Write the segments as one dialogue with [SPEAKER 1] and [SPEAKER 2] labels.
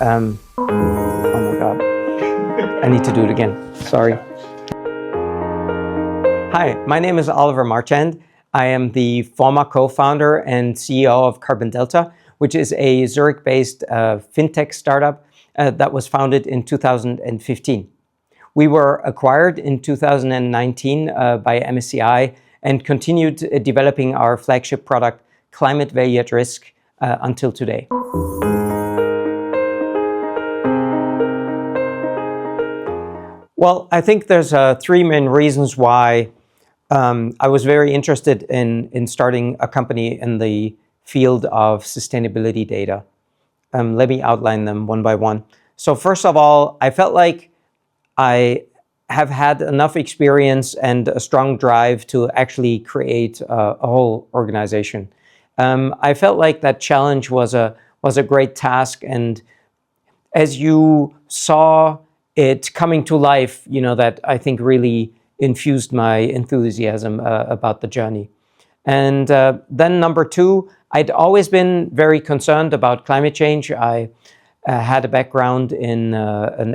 [SPEAKER 1] Oh my God. I need to do it again. Sorry. Hi, my name is Oliver Marchand. I am the former co-founder and CEO of Carbon Delta, which is a Zurich-based fintech startup that was founded in 2015. We were acquired in 2019 by MSCI and continued developing our flagship product, Climate Value at Risk, until today. Well, I think there's three main reasons why I was very interested in starting a company in the field of sustainability data. Let me outline them one by one. So first of all, I felt like I have had enough experience and a strong drive to actually create a whole organization. I felt like that challenge was a great task, and as you saw it coming to life, that I think really infused my enthusiasm about the journey. And then number two, I'd always been very concerned about climate change. I had a background an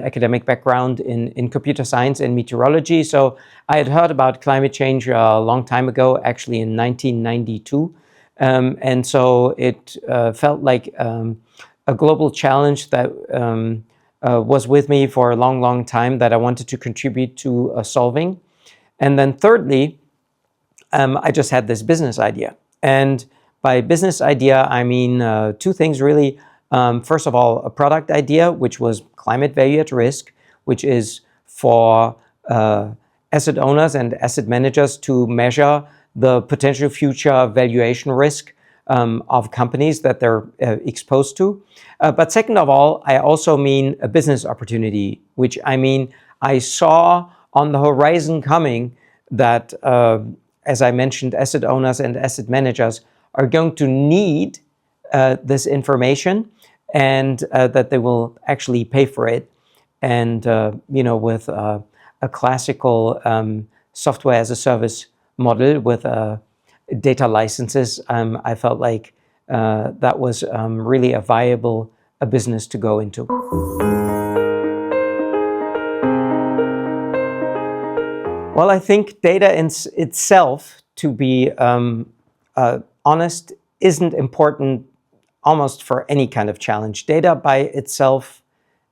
[SPEAKER 1] academic background in computer science and meteorology. So I had heard about climate change a long time ago, actually in 1992. And so it felt like a global challenge that was with me for a long, long time that I wanted to contribute to solving. And then thirdly, I just had this business idea. And by business idea, I mean two things really. First of all, a product idea, which was Climate Value at Risk, which is for asset owners and asset managers to measure the potential future valuation risk of companies that they're exposed to. But second of all, I also mean a business opportunity, which I mean I saw on the horizon coming that, as I mentioned, asset owners and asset managers are going to need this information, and that they will actually pay for it. And with a classical software as a service model with data licenses, I felt like that was really a viable business to go into. Well, I think data in itself, to be honest, isn't important almost for any kind of challenge. Data by itself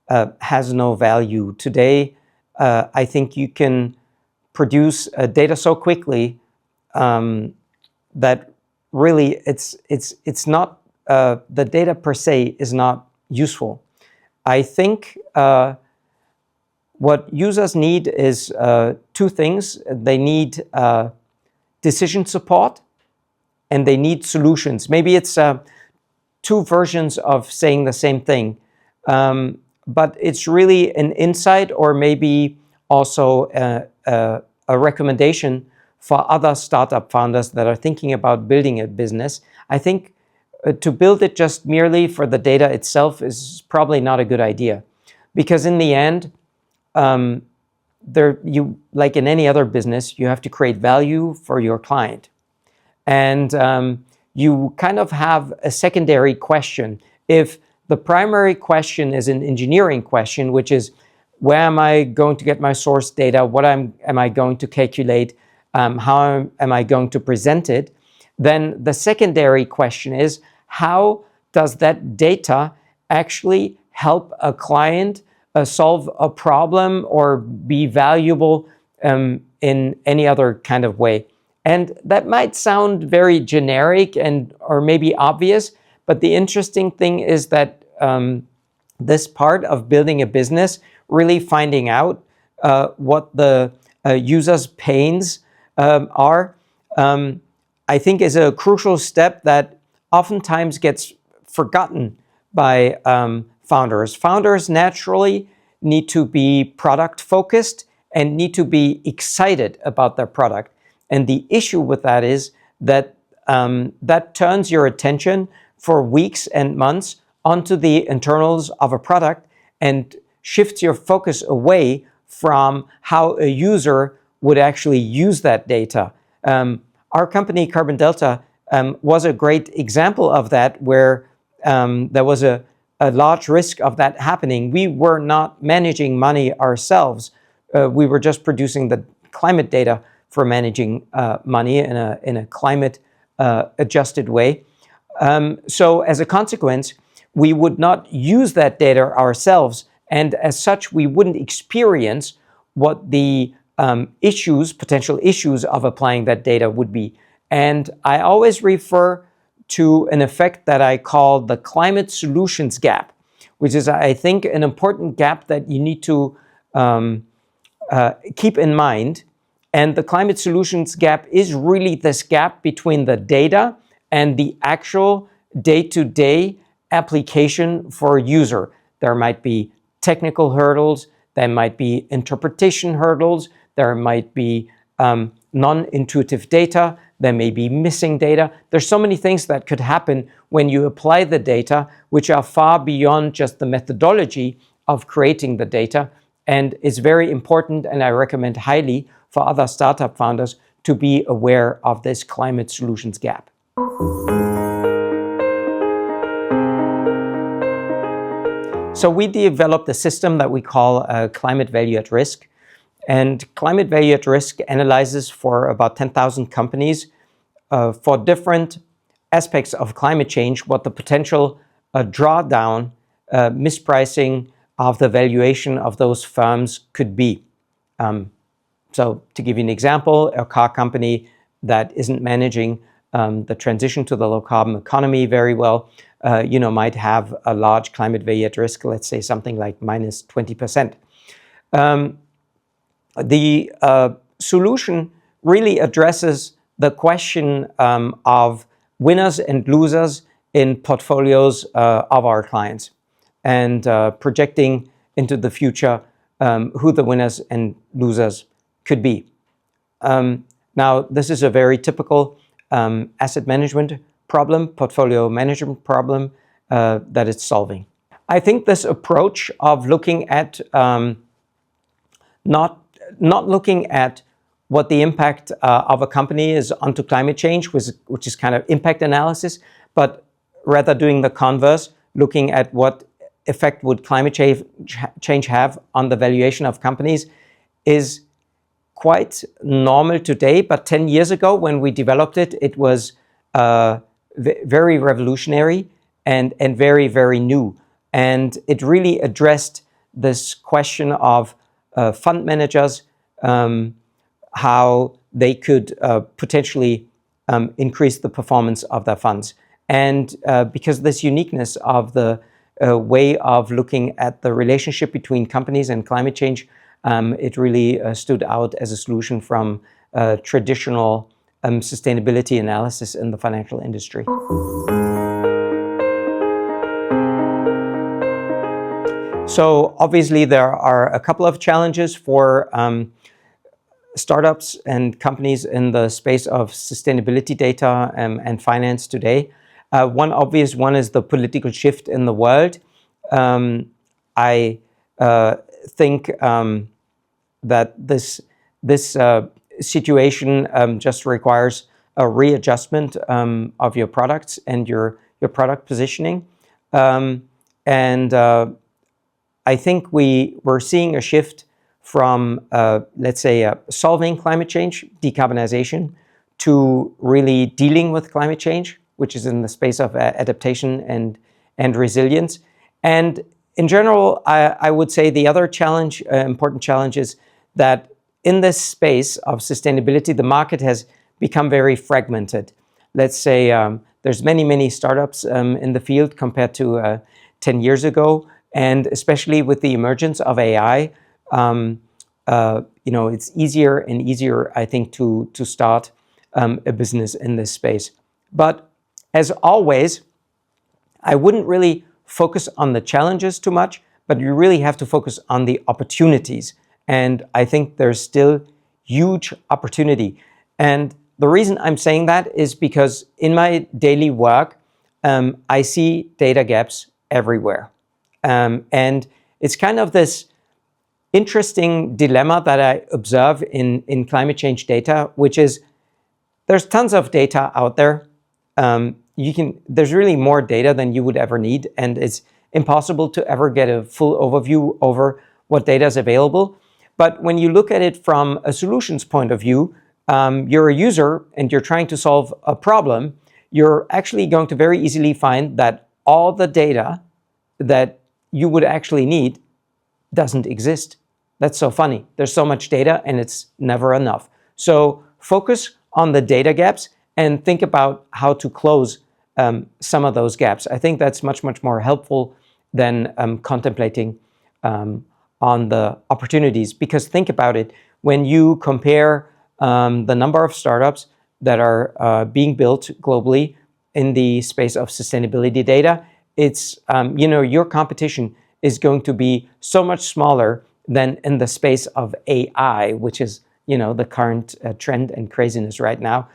[SPEAKER 1] has no value. Today, I think you can produce data so quickly that really it's not, the data per se is not useful. I think what users need is two things. They need decision support and they need solutions. Maybe it's two versions of saying the same thing, but it's really an insight or maybe also a recommendation for other startup founders that are thinking about building a business. I think to build it just merely for the data itself is probably not a good idea, because in the end, like in any other business, you have to create value for your client. And you kind of have a secondary question. If the primary question is an engineering question, which is, where am I going to get my source data? What am I going to calculate? How am I going to present it? Then the secondary question is, how does that data actually help a client solve a problem or be valuable in any other kind of way? And that might sound very generic or maybe obvious, but the interesting thing is that this part of building a business, really finding out what the user's pains are, I think is a crucial step that oftentimes gets forgotten by founders. Founders naturally need to be product focused and need to be excited about their product. And the issue with that is that that turns your attention for weeks and months onto the internals of a product and shifts your focus away from how a user would actually use that data. Our company, Carbon Delta, was a great example of that, where there was a a large risk of that happening, we were not managing money ourselves. We were just producing the climate data for managing money in a climate adjusted way. So as a consequence, we would not use that data ourselves, and as such, we wouldn't experience what the potential issues of applying that data would be. And I always refer to an effect that I call the climate solutions gap, which is, I think, an important gap that you need to keep in mind. And the climate solutions gap is really this gap between the data and the actual day-to-day application for a user. There might be technical hurdles, there might be interpretation hurdles, there might be non-intuitive data, there may be missing data. There's so many things that could happen when you apply the data, which are far beyond just the methodology of creating the data. And it's very important, and I recommend highly for other startup founders to be aware of this climate solutions gap. So we developed a system that we call climate value at risk. And climate value at risk analyzes for about 10,000 companies for different aspects of climate change, what the potential drawdown, mispricing of the valuation of those firms could be. So to give you an example, a car company that isn't managing the transition to the low carbon economy very well, might have a large climate value at risk, let's say something like minus 20%. The solution really addresses the question of winners and losers in portfolios of our clients, and projecting into the future who the winners and losers could be. Now, this is a very typical asset management problem, portfolio management problem that it's solving. I think this approach of looking at not looking at what the impact of a company is onto climate change, which is kind of impact analysis, but rather doing the converse, looking at what effect would climate change have on the valuation of companies, is quite normal today. But 10 years ago, when we developed it, it was very revolutionary and very, very new. And it really addressed this question of fund managers, how they could potentially increase the performance of their funds. And because this uniqueness of the way of looking at the relationship between companies and climate change, it really stood out as a solution from traditional sustainability analysis in the financial industry. So obviously there are a couple of challenges for startups and companies in the space of sustainability data and finance today. One obvious one is the political shift in the world. I think that this situation just requires a readjustment of your products and your product positioning. And I think we're seeing a shift from, let's say, solving climate change, decarbonization, to really dealing with climate change, which is in the space of adaptation and resilience. And in general, I would say the other challenge, important challenge, is that in this space of sustainability, the market has become very fragmented. Let's say there's many startups in the field compared to 10 years ago. And especially with the emergence of AI, it's easier and easier, I think, to start a business in this space. But as always, I wouldn't really focus on the challenges too much, but you really have to focus on the opportunities. And I think there's still huge opportunity. And the reason I'm saying that is because in my daily work, I see data gaps everywhere. And it's kind of this interesting dilemma that I observe in climate change data, which is there's tons of data out there. There's really more data than you would ever need, and impossible to ever get a full overview over what data is available. But when you look at it from a solutions point of view, you're a user and you're trying to solve a problem, you're actually going to very easily find that all the data that you would actually need doesn't exist. That's so funny. There's so much data and it's never enough. So focus on the data gaps and think about how to close some of those gaps. I think that's much, much more helpful than contemplating on the opportunities. Because think about it, when you compare the number of startups that are being built globally in the space of sustainability data, it's, your competition is going to be so much smaller than in the space of AI, which is, the current trend and craziness right now.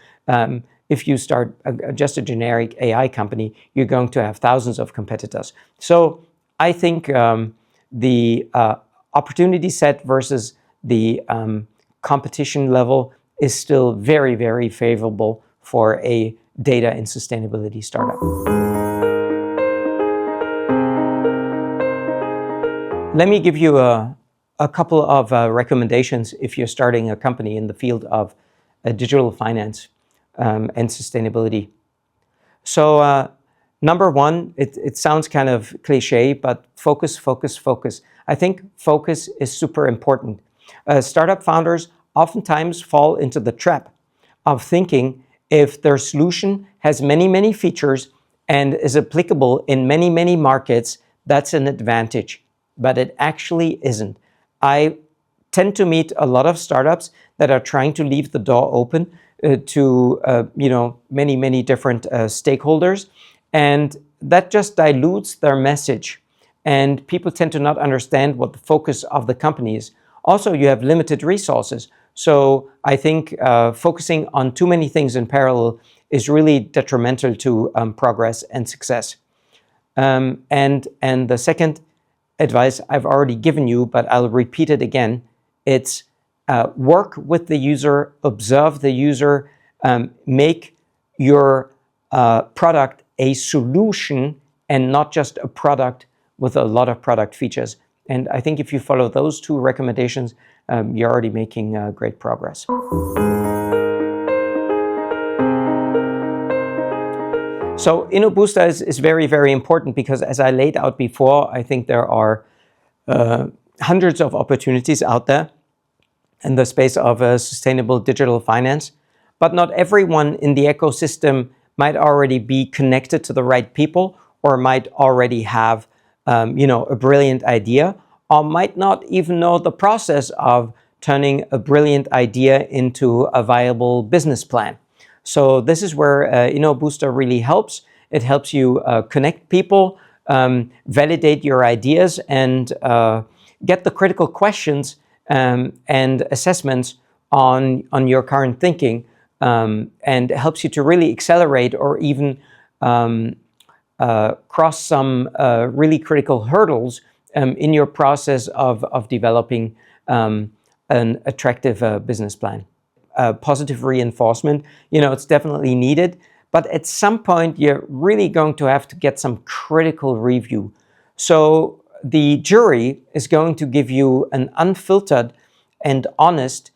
[SPEAKER 1] If you start just a generic AI company, you're going to have thousands of competitors. So I think the opportunity set versus the competition level is still very, very favorable for a data and sustainability startup. Let me give you a couple of recommendations if you're starting a company in the field of digital finance and sustainability. So number one, it sounds kind of cliche, but focus, focus, focus. I think focus is super important. Startup founders oftentimes fall into the trap of thinking if their solution has many, many features and is applicable in many, many markets, that's an advantage. But it actually isn't. I tend to meet a lot of startups that are trying to leave the door open to many, many different stakeholders, and that just dilutes their message. And people tend to not understand what the focus of the company is. Also, you have limited resources. So I think focusing on too many things in parallel is really detrimental to progress and success. And the second advice I've already given you, but I'll repeat it again. It's work with the user, observe the user, make your product a solution and not just a product with a lot of product features. And I think if you follow those two recommendations, you're already making great progress. So InnoBooster is very, very important because, as I laid out before, I think there are hundreds of opportunities out there in the space of sustainable digital finance. But not everyone in the ecosystem might already be connected to the right people, or might already have a brilliant idea, or might not even know the process of turning a brilliant idea into a viable business plan. So this is where InnoBooster really helps. It helps you connect people, validate your ideas, and get the critical questions and assessments on your current thinking, and helps you to really accelerate or even cross some really critical hurdles in your process of developing an attractive business plan. Positive reinforcement, it's definitely needed, but at some point you're really going to have to get some critical review. So the jury is going to give you an unfiltered and honest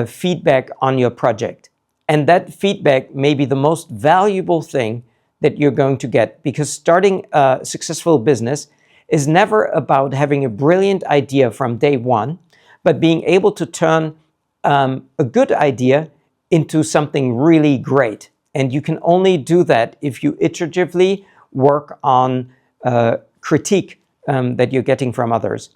[SPEAKER 1] feedback on your project. And that feedback may be the most valuable thing that you're going to get, because starting a successful business is never about having a brilliant idea from day one, but being able to turn a good idea into something really great. And you can only do that if you iteratively work on critique that you're getting from others.